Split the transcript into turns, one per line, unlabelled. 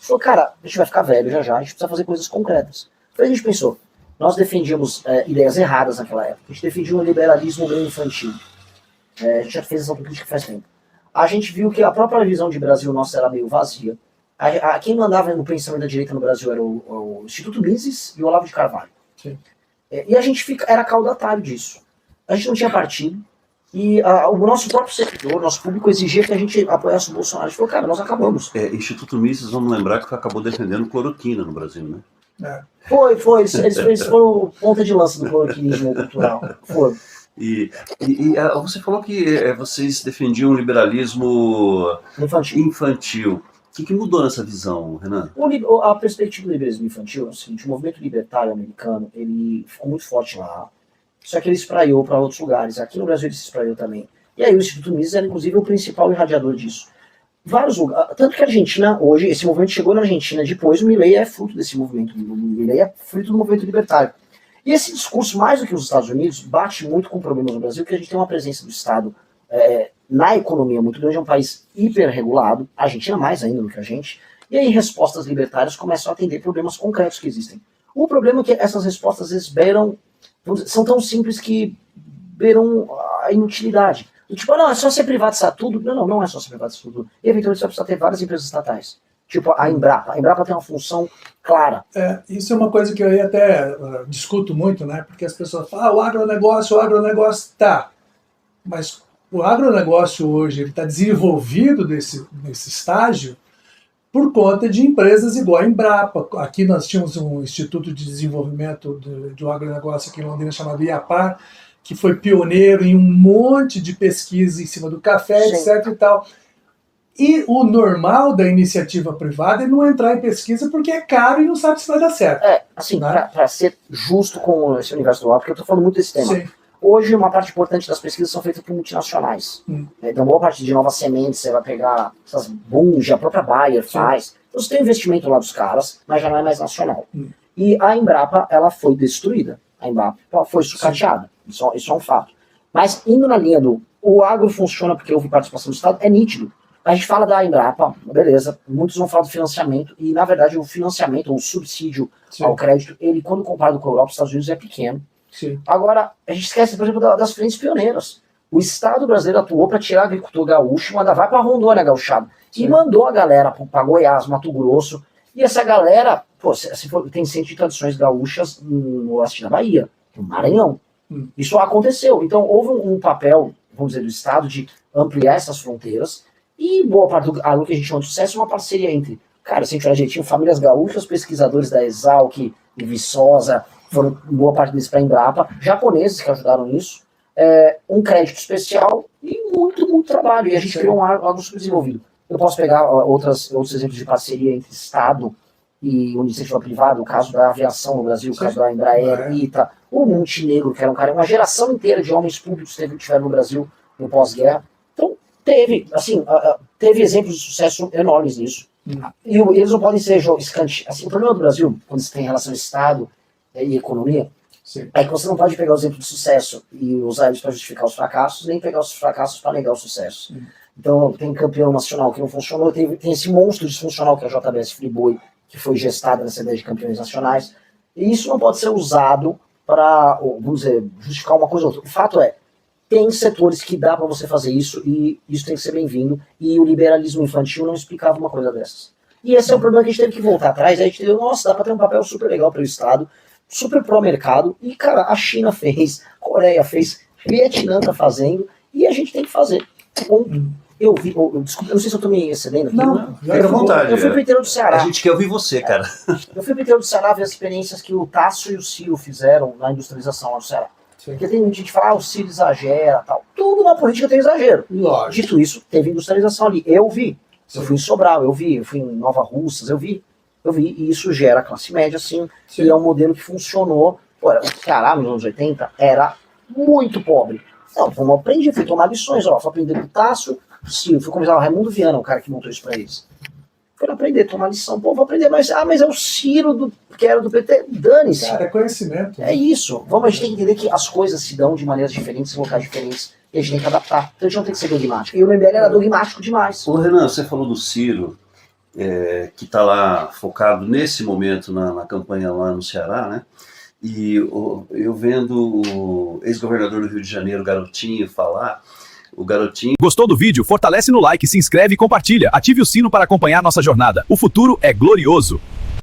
falou, cara, a gente vai ficar velho já já, a gente precisa fazer coisas concretas. Então a gente pensou, nós defendíamos ideias erradas naquela época, a gente defendia um liberalismo meio infantil. A gente já fez essa autocrítica faz tempo. A gente viu que a própria visão de Brasil nossa era meio vazia. Quem mandava no pensamento da direita no Brasil era o Instituto Mises e o Olavo de Carvalho.
Sim.
E a gente era caudatário disso. A gente não tinha partido. E o nosso próprio servidor, nosso público exigia que a gente apoiasse o Bolsonaro. A gente falou, cara, nós acabamos.
Instituto Mises, vamos lembrar que acabou defendendo cloroquina no Brasil, né?
Foi. Eles foram ponta de lança do cloroquinismo cultural. Foi.
E você falou que vocês defendiam um liberalismo infantil. O que mudou nessa visão, Renan?
A perspectiva do liberalismo infantil é o seguinte: o movimento libertário americano ele ficou muito forte lá, só que ele espraiou para outros lugares. Aqui no Brasil ele se espraiou também. E aí o Instituto Mises era inclusive o principal irradiador disso. Vários lugares, tanto que a Argentina, hoje, esse movimento chegou na Argentina, depois o Milei é fruto desse movimento, o Milei é fruto do movimento libertário. E esse discurso, mais do que os Estados Unidos, bate muito com problemas no Brasil, porque a gente tem uma presença do Estado na economia muito grande, é um país hiperregulado, a Argentina mais ainda do que a gente, e aí respostas libertárias começam a atender problemas concretos que existem. O problema é que essas respostas, às vezes, são tão simples que beiram a inutilidade. Tipo, não, é só ser privatizar tudo. Não é só ser privatizar tudo. E, eventualmente, você precisa ter várias empresas estatais. Tipo a Embrapa. A Embrapa tem uma função clara.
Isso é uma coisa que eu até discuto muito, né? Porque as pessoas falam, o agronegócio, tá. Mas o agronegócio hoje está desenvolvido nesse estágio por conta de empresas igual a Embrapa. Aqui nós tínhamos um Instituto de Desenvolvimento do Agronegócio aqui em Londrina chamado IAPAR, que foi pioneiro em um monte de pesquisa em cima do café, sim, etc. e tal. E o normal da iniciativa privada é não entrar em pesquisa porque é caro e não sabe se vai dar certo.
Assim, né? Para ser justo com esse universo do lado, porque eu estou falando muito desse tema.
Sim.
Hoje, uma parte importante das pesquisas são feitas por multinacionais. Então, boa parte de novas sementes, você vai pegar essas Bunge, a própria Bayer faz. Então, você tem investimento lá dos caras, mas já não é mais nacional. E a Embrapa, ela foi destruída. A Embrapa foi sucateada. Isso é um fato. Mas, indo na linha do o agro funciona porque houve participação do Estado, é nítido. A gente fala da Embrapa, beleza, muitos vão falar do financiamento, e na verdade o financiamento, ou o subsídio ao crédito, ele quando comparado com a Europa e os Estados Unidos é pequeno.
Sim.
Agora, a gente esquece, por exemplo, das frentes pioneiras. O Estado brasileiro atuou para tirar o agricultor gaúcho e mandar vai para Rondônia gauchado. E mandou a galera para Goiás, Mato Grosso, e essa galera, tem centro de tradições gaúchas no oeste da Bahia, no Maranhão. Isso aconteceu. Então houve um papel, vamos dizer, do Estado de ampliar essas fronteiras. E boa parte do que a gente chama de sucesso é uma parceria entre, cara, se a gente olhar direitinho, famílias gaúchas, pesquisadores da Exalc, de Viçosa, foram boa parte deles para a Embrapa, japoneses que ajudaram nisso, um crédito especial e muito, muito trabalho. E a gente criou algo subdesenvolvido. Eu posso pegar outros exemplos de parceria entre Estado e iniciativa privada, o caso da aviação no Brasil, o caso da Embraer, ITA, o Montenegro, que era um cara, uma geração inteira de homens públicos que tiveram no Brasil no pós-guerra. Então, teve exemplos de sucesso enormes nisso. E eles não podem ser escanteados. Assim, o problema do Brasil, quando você tem relação Estado e economia, é que você não pode pegar os exemplos de sucesso e usar eles para justificar os fracassos, nem pegar os fracassos para negar os sucessos. Então, tem campeão nacional que não funcionou, tem esse monstro disfuncional que é a JBS Friboi, que foi gestada nessa ideia de campeões nacionais. E isso não pode ser usado para, vamos dizer, justificar uma coisa ou outra. O fato é, tem setores que dá para você fazer isso e isso tem que ser bem-vindo. E o liberalismo infantil não explicava uma coisa dessas. E esse é o problema que a gente teve que voltar atrás. A gente entendeu, nossa, dá para ter um papel super legal para o Estado, super pró-mercado. E, cara, a China fez, a Coreia fez, o Vietnã tá fazendo e a gente tem que fazer. Eu vi, desculpa, eu não sei se eu tô me excedendo aqui.
Não, fica à vontade.
Eu fui pro interior do Ceará.
A gente quer ouvir você, cara.
Eu fui pro interior do Ceará ver as experiências que o Tasso e o Ciro fizeram na industrialização lá do Ceará. Porque tem muita gente que fala, o Ciro exagera, tal. Tudo na política tem exagero.
Lógico.
Dito isso, teve industrialização ali. Eu vi. Eu fui em Sobral, eu fui em Nova Russas, eu vi. E isso gera classe média, sim. E é um modelo que funcionou. Pô, o Ceará, nos anos 80, era muito pobre. Então, vamos aprender, fui tomar lições, fui aprender com o Tasso, Ciro, fui conversar com o Raimundo Viana, o cara que montou isso pra eles. Fui aprender, tomar lição. Pô, vou aprender, mas é o Ciro que era do PT. Dane-se.
Cara, é conhecimento.
É isso. A gente tem que entender que as coisas se dão de maneiras diferentes, em locais diferentes, e a gente tem que adaptar. Então a gente não tem que ser dogmático. E o MBL era dogmático demais.
Ô Renan, você falou do Ciro. que está lá focado nesse momento na campanha lá no Ceará, né? E eu vendo o ex-governador do Rio de Janeiro, Garotinho, falar, o Garotinho...
Gostou do vídeo? Fortalece no like, se inscreve e compartilha. Ative o sino para acompanhar nossa jornada. O futuro é glorioso.